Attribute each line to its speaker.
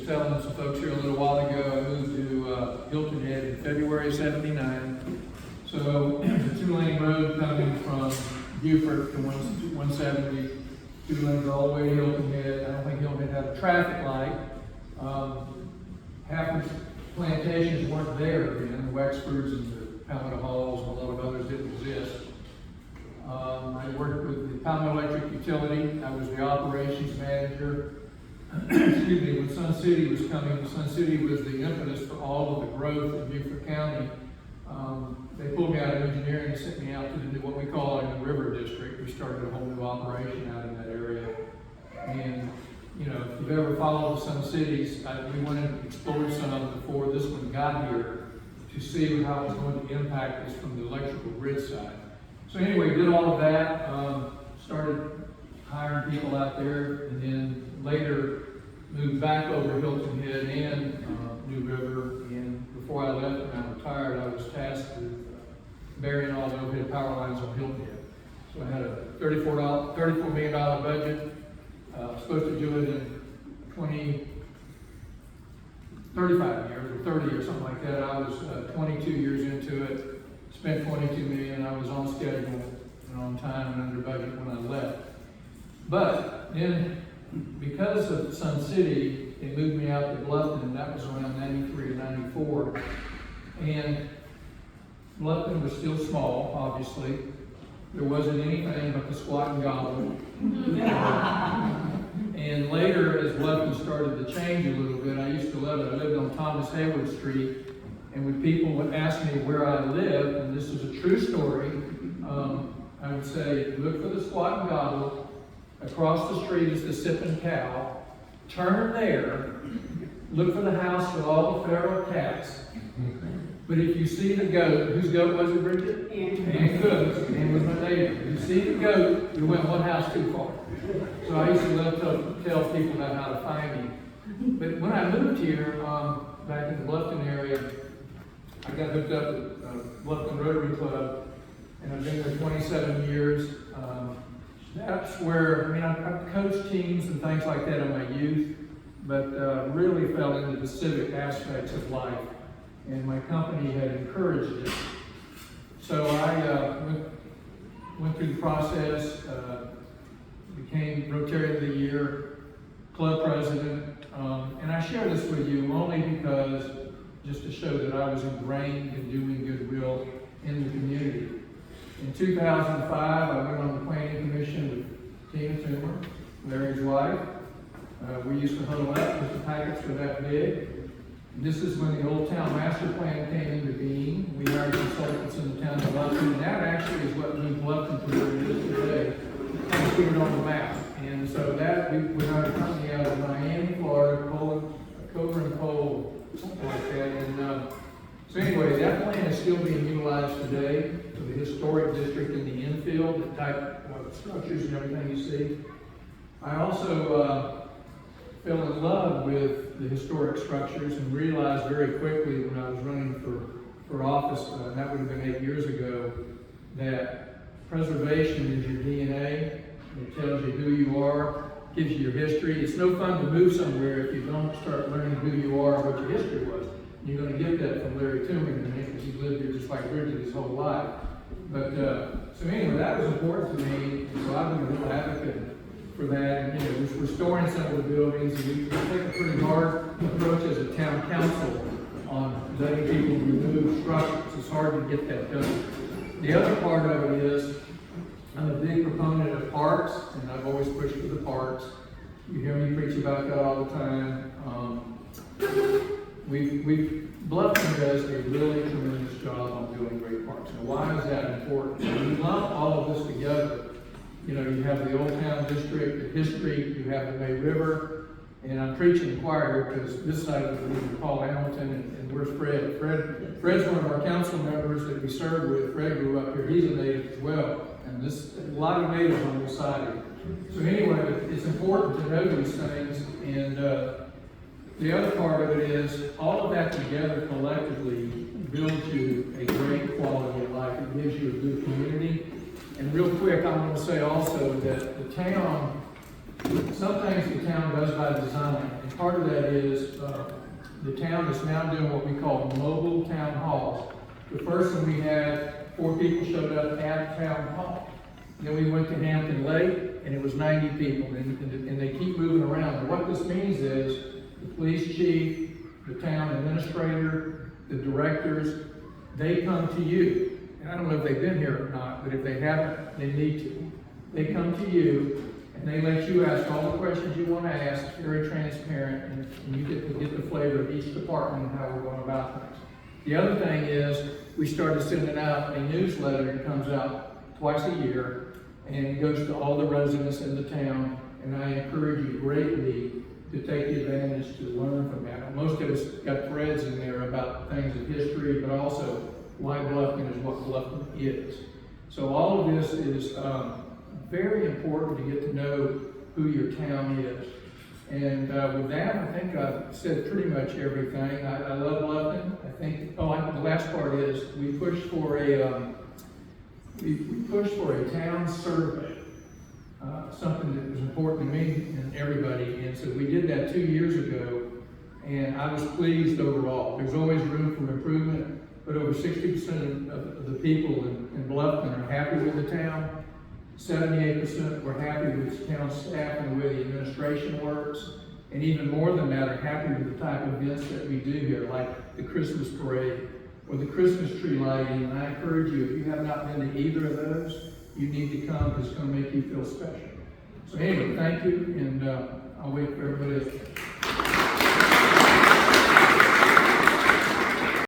Speaker 1: was telling some folks here a little while ago, I moved to Hilton Head in February of '79. So it's a 2-lane road coming from Beaufort to 170, 2 lanes all the way to Hilton Head. I don't think Hilton Head had a traffic light. Half the plantations weren't there then. The Wexfords and the Palmetto Halls and a lot of others didn't exist. I worked with the Palmetto Electric Utility. I was the operations manager. Excuse me, when Sun City was coming, Sun City was the impetus for all of the growth in Beaufort County. They pulled me out of engineering and sent me out to what we call in the River District. We started a whole new operation out in that area. And, you know, if you've ever followed the Sun Cities, we went and explored some before this one got here to see how it was going to impact us from the electrical grid side. So anyway, did all of that, started hiring people out there, and then later moved back over Hilton Head and New River. And before I left and I retired, I was tasked with burying all the overhead power lines on Hilton Head. So I had a $34 million budget. Supposed to do it in 35 years or 30 or something like that. I was 22 years into it, spent $22 million. I was on schedule and on time and under budget when I left. But then, because of Sun City, they moved me out to Bluffton, and that was around 93 or 94. And Bluffton was still small, obviously. There wasn't anything but the squat and gobble. And later, as Bluffton started to change a little bit, I used to love it. I lived on Thomas Haywood Street, and when people would ask me where I lived, and this is a true story, I would say, look for the squat and gobble. Across the street is the Sippin' Cow. Turn there, look for the house with all the feral cats. But if you see the goat, whose goat was it, Bridget? Ann Cook's. Ann was my neighbor. If you see the goat, you went one house too far. So I used to love to tell people about how to find me. But when I moved here, back in the Bluffton area, I got hooked up with Bluffton Rotary Club, and I've been there 27 years. That's where, I've coached teams and things like that in my youth, but really fell into the civic aspects of life, and my company had encouraged it. So I went through the process, became Rotarian of the Year, club president, and I share this with you only because, just to show that I was ingrained in doing goodwill in the community. In 2005, I went on the planning commission with Tina Toomer, Larry's wife. We used to huddle up because the packets were that big. This is when the Old Town Master Plan came into being. We hired consultants in the town of Bluffton, and that actually is what moved Bluffton to where it is today, and put it on the map. And so that, we hired a company out of Miami, Florida, Cover and Cole, something like that. And so anyway, that plan is still being utilized today for the historic district in the infield, the type of structures and everything you see. I also fell in love with the historic structures and realized very quickly when I was running for office, and that would have been 8 years ago, that preservation is your DNA. It tells you who you are, gives you your history. It's no fun to move somewhere if you don't start learning who you are and what your history was. You're going to get that from Larry Toomer, because he lived here just like Bridget his whole life. But so anyway, that was important to me, and so I've been a real advocate for that. And we're restoring some of the buildings, and we take a pretty hard approach as a town council on letting people remove structures. It's hard to get that done. The other part of it is, I'm a big proponent of parks, and I've always pushed for the parks. You hear me preach about that all the time. Bluffton does a really tremendous job on building great parks. Now, why is that important? When you lump all of this together, you have the Old Town District, the history, you have the May River, and I'm preaching the choir because this side of the room is Paul Hamilton, and where's Fred? Fred's one of our council members that we serve with. Fred grew up here. He's a native as well, and a lot of natives on this side. So anyway, it's important to know these things, and the other part of it is all of that together collectively builds you a great quality of life. It gives you a good community. And real quick, I want to say also that the town some things the town does by design, and part of that is, the town is now doing what we call mobile town halls. The first one we had, 4 people showed up at town hall. Then we went to Hampton Lake, and it was 90 people, and they keep moving around. And what this means is, the police chief, the town administrator, the directors, they come to you. And I don't know if they've been here or not, but if they haven't, they need to. They come to you, and they let you ask all the questions you want to ask. It's very transparent, and you get to get the flavor of each department and how we're going about things. The other thing is, we started sending out a newsletter that comes out twice a year, and it goes to all the residents in the town, and I encourage you greatly to take the advantage to learn from that. Most of us got threads in there about things of history, but also why Bluffton is what Bluffton is. So all of this is very important to get to know who your town is. And with that, I think I've said pretty much everything. I love Bluffton. I think, the last part is we pushed for a town survey, something that was important to me and everybody. And so we did that 2 years ago, and I was pleased overall. There's always room for improvement, but over 60% of the people in Bluffton are happy with the town. 78% were happy with town staff and the way the administration works. And even more than that, are happy with the type of events that we do here, like the Christmas parade or the Christmas tree lighting. And I encourage you, if you have not been to either of those, you need to come because it's going to make you feel special. So anyway, thank you, and I'll wait for everybody else.